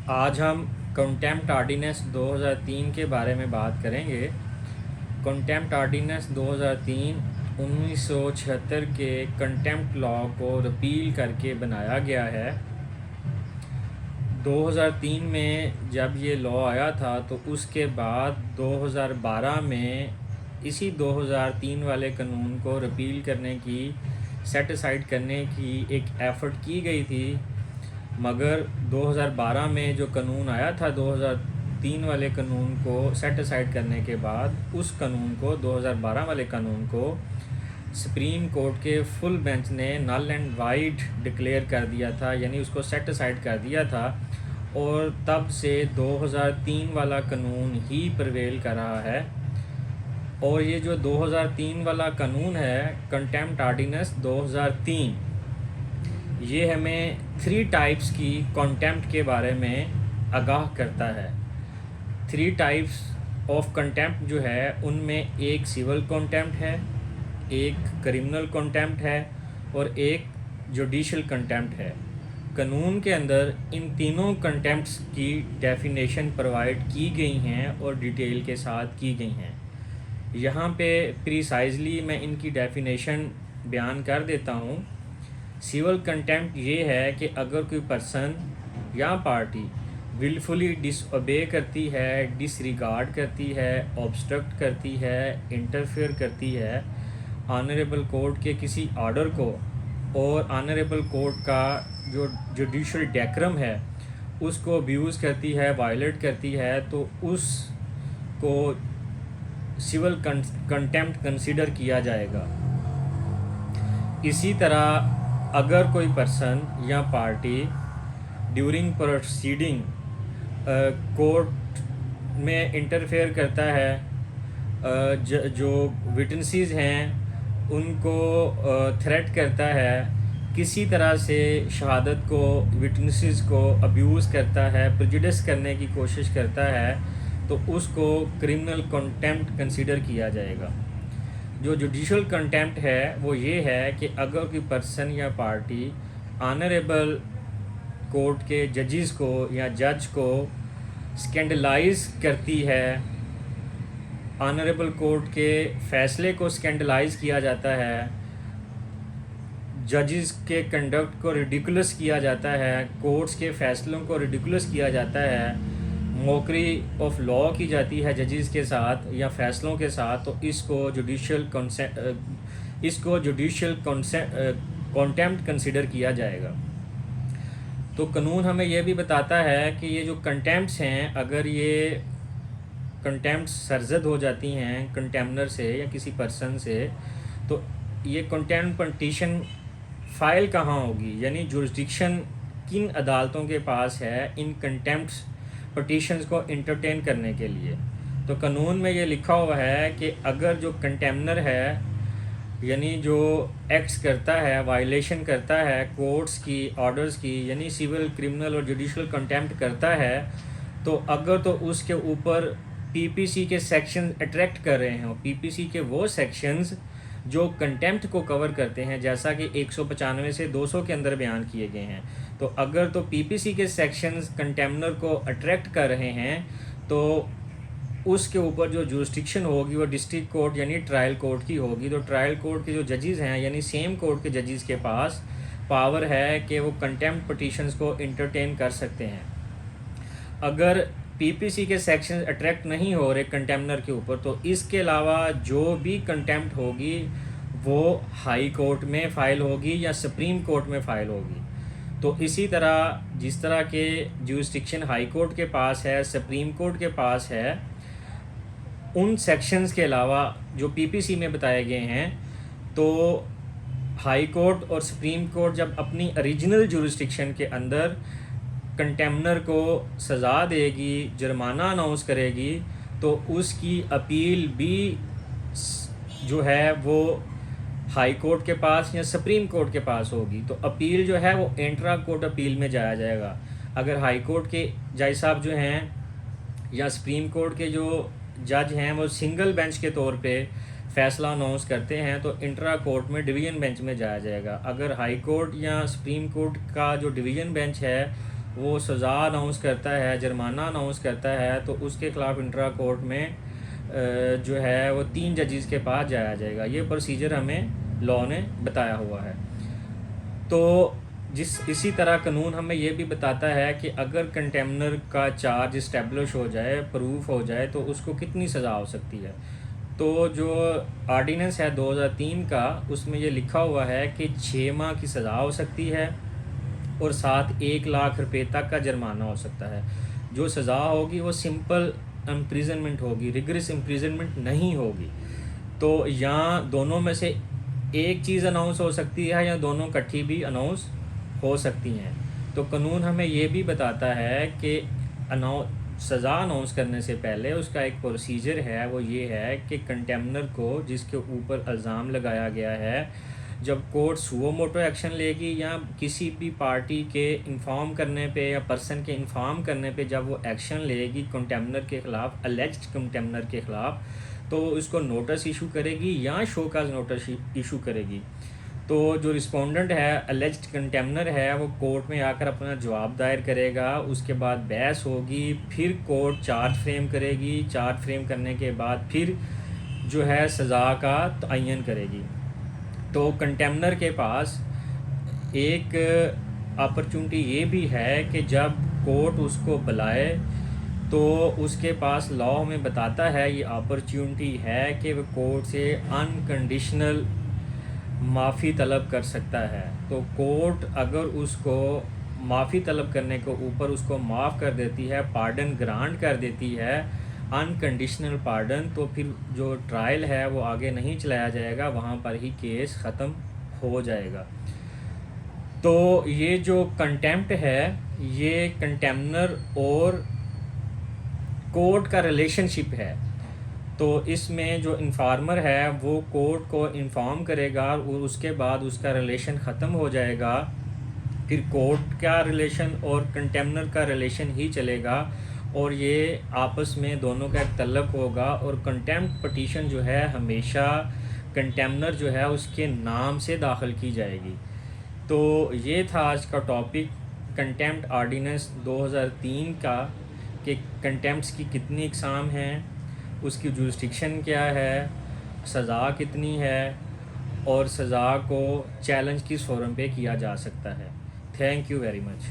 आज हम contempt ordnance 2003 के बारे में बात करेंगे। कंटेम्प्ट आर्डिनेंस 2003 1976 के कंटेम्प्ट लॉ को रिपील करके बनाया गया है। 2003 में जब ये लॉ आया था तो उसके बाद 2012 में इसी 2003 वाले कानून को रिपील करने की, सेट असाइड करने की एक एफ़र्ट की गई थी, मगर 2012 में जो कानून आया था 2003 वाले कानून को सेट असाइड करने के बाद उस कानून को 2012 वाले कानून को सुप्रीम कोर्ट के फुल बेंच ने नल एंड वाइड डिक्लेयर कर दिया था, यानी उसको सेट असाइड कर दिया था। और तब से 2003 वाला कानून ही प्रिवेल कर रहा है। और ये जो 2003 वाला कानून है कंटेम्प्ट आर्डिनेंस 2003, ये हमें 3 टाइप्स की कंटेम्प्ट के बारे में आगाह करता है। 3 टाइप्स ऑफ कंटेम्प्ट जो है उनमें एक सिविल कंटेम्प्ट है, एक क्रिमिनल कंटेम्प्ट है और एक जुडिशल कंटेम्प्ट है। कानून के अंदर इन तीनों कंटेम्प्ट्स की डेफिनेशन प्रोवाइड की गई हैं और डिटेल के साथ की गई हैं। यहाँ पे प्रिसाइजली मैं इनकी डेफिनेशन बयान कर देता हूँ। सिविल कंटेम्प्ट ये है कि अगर कोई पर्सन या पार्टी विलफुली डिसओबे करती है, डिसरिगार्ड करती है, ऑब्स्ट्रक्ट करती है, इंटरफेयर करती है ऑनरेबल कोर्ट के किसी ऑर्डर को, और ऑनरेबल कोर्ट का जो जुडिशल डेक्रम है उसको अब्यूज़ करती है, वायलेट करती है, तो उसको सिविल कंटेम्प्ट कंसीडर किया जाएगा। इसी तरह अगर कोई पर्सन या पार्टी ड्यूरिंग प्रोसीडिंग कोर्ट में इंटरफेयर करता है, जो विटनेसेस हैं उनको थ्रेट करता है, किसी तरह से शहादत को, विटनेसेस को अब्यूज़ करता है, प्रेजुडिस करने की कोशिश करता है, तो उसको क्रिमिनल कंटेम्प्ट कंसीडर किया जाएगा। जो जुडिशल कंटेम्प्ट है वो ये है कि अगर कोई पर्सन या पार्टी ऑनरेबल कोर्ट के जजेस को या जज को स्कैंडलाइज करती है, ऑनरेबल कोर्ट के फ़ैसले को स्कैंडलाइज किया जाता है, जजेस के कंडक्ट को रिडिकुलस किया जाता है, कोर्ट्स के फ़ैसलों को रिडिकुलस किया जाता है, मॉकरी ऑफ लॉ की जाती है जजेस के साथ या फ़ैसलों के साथ, तो इसको जुडिशल कंटेम्प्ट कंसीडर किया जाएगा। तो कानून हमें यह भी बताता है कि ये जो कंटेम्प्ट्स हैं, अगर ये कंटेम्प्ट सरजद हो जाती हैं कंटेम्नर से या किसी पर्सन से, तो ये कंटेम्प्ट पटिशन फ़ाइल कहाँ होगी, यानी जुरिस्डिक्शन किन अदालतों के पास है इन कंटेम्प्ट पटिशन्स को इंटरटेन करने के लिए। तो कानून में ये लिखा हुआ है कि अगर जो कंटेम्नर है, यानी जो एक्ट्स करता है, वायलेशन करता है कोर्ट्स की ऑर्डर्स की, यानी सिविल, क्रिमिनल और जुडिशल कंटेम्प्ट करता है, तो अगर तो उसके ऊपर पीपीसी के सेक्शन अट्रैक्ट कर रहे हैं, पीपीसी के वो सेक्शंस जो कंटेम्प्ट को कवर करते हैं, जैसा कि 195 से 200 के अंदर बयान किए गए हैं, तो अगर तो पीपीसी के सेक्शंस कंटेम्नर को अट्रैक्ट कर रहे हैं तो उसके ऊपर जो जुरिस्डिक्शन होगी वो डिस्ट्रिक्ट कोर्ट यानी ट्रायल कोर्ट की होगी। तो ट्रायल कोर्ट के जो जजेस हैं, यानी सेम कोर्ट के जजेस के पास पावर है कि वो कंटेम्प्ट पटिशन्स को इंटरटेन कर सकते हैं। अगर पीपीसी के सेक्शन अट्रैक्ट नहीं हो रहे कंटेम्नर के ऊपर, तो इसके अलावा जो भी कंटेम्प्ट होगी वो हाई कोर्ट में फ़ाइल होगी या सुप्रीम कोर्ट में फ़ाइल होगी। तो इसी तरह जिस तरह के जुरिस्डिक्शन हाई कोर्ट के पास है, सुप्रीम कोर्ट के पास है, उन सेक्शंस के अलावा जो पीपीसी में बताए गए हैं, तो हाई कोर्ट और सुप्रीम कोर्ट जब अपनी ओरिजिनल जुरिस्डिक्शन के अंदर कंटेम्नर को सज़ा देगी, जुर्माना अनाउंस करेगी, तो उसकी अपील भी जो है वो हाई कोर्ट के पास या सुप्रीम कोर्ट के पास होगी। तो अपील जो है वो इंट्रा कोर्ट अपील में जाया जाएगा। अगर हाई कोर्ट के जज साहब जो हैं या सुप्रीम कोर्ट के जो जज हैं वो सिंगल बेंच के तौर पे फ़ैसला अनाउंस करते हैं, तो इंट्रा कोर्ट में डिवीज़न बेंच में जाया जाएगा। अगर हाई कोर्ट या सुप्रीम कोर्ट का जो डिवीज़न बेंच है वो सज़ा अनाउंस करता है, जुर्माना अनाउंस करता है, तो उसके ख़िलाफ़ इंट्रा कोर्ट में जो है वो 3 जजेस के पास जाया जाएगा। ये प्रोसीजर हमें लॉ ने बताया हुआ है। तो इसी तरह कानून हमें ये भी बताता है कि अगर कंटेमनर का चार्ज इस्टेब्लिश हो जाए, प्रूफ हो जाए, तो उसको कितनी सज़ा हो सकती है। तो जो आर्डीनेंस है 2003 का, उसमें ये लिखा हुआ है कि 6 माह की सज़ा हो सकती है और साथ 1 लाख रुपए तक का जुर्माना हो सकता है। जो सज़ा होगी वो सिंपल इम्प्रिजनमेंट होगी, रिगरस इम्प्रिजनमेंट नहीं होगी। तो यहाँ दोनों में से एक चीज़ अनाउंस हो सकती है या दोनों इकट्ठी भी अनाउंस हो सकती हैं। तो कानून हमें ये भी बताता है कि सज़ा अनाउंस करने से पहले उसका एक प्रोसीजर है, वो ये है कि कंटेमनर को, जिसके ऊपर इल्ज़ाम लगाया गया है, जब कोर्ट सुओ मोटो एक्शन लेगी या किसी भी पार्टी के इन्फॉर्म करने पे या पर्सन के इन्फॉर्म करने पे जब वो एक्शन लेगी कंटेमनर के ख़िलाफ़, अलेज्ड कंटेमनर के ख़िलाफ़, तो इसको नोटिस इशू करेगी या शो काज नोटिस इशू करेगी। तो जो रिस्पोंडेंट है, अलेज्ड कंटेमनर है, वो कोर्ट में आकर अपना जवाब दायर करेगा। उसके बाद बहस होगी, फिर कोर्ट चार्ज फ्रेम करेगी। चार्ज फ्रेम करने के बाद फिर जो है सज़ा का तयन करेगी। तो कंटेमनर के पास एक अपॉर्चुनिटी ये भी है कि जब कोर्ट उसको बुलाए तो उसके पास लॉ में बताता है, ये अपॉर्चुनिटी है कि वो कोर्ट से अनकंडीशनल माफ़ी तलब कर सकता है। तो कोर्ट अगर उसको माफ़ी तलब करने के ऊपर उसको माफ़ कर देती है, पार्डन ग्रांट कर देती है, अनकंडीशनल पार्डन, तो फिर जो ट्रायल है वो आगे नहीं चलाया जाएगा, वहाँ पर ही केस ख़त्म हो जाएगा। तो ये जो कंटेम्प्ट है, ये कंटेमनर और कोर्ट का रिलेशनशिप है। तो इसमें जो इन्फॉर्मर है वो कोर्ट को इन्फॉर्म करेगा और उसके बाद उसका रिलेशन ख़त्म हो जाएगा। फिर कोर्ट का रिलेशन और कंटेमनर का रिलेशन ही चलेगा और ये आपस में दोनों का एक तल्लुक़ होगा। और कंटेम्प्ट पटिशन जो है हमेशा कंटेमनर जो है उसके नाम से दाखिल की जाएगी। तो ये था आज का टॉपिक, कंटेम्प्ट आर्डीनेंस 2003 का, कि कंटेम्प्ट्स की कितनी इकसाम हैं, उसकी जुरिस्डिक्शन क्या है, सज़ा कितनी है और सज़ा को चैलेंज किस फोरम पे किया जा सकता है। Thank you very much.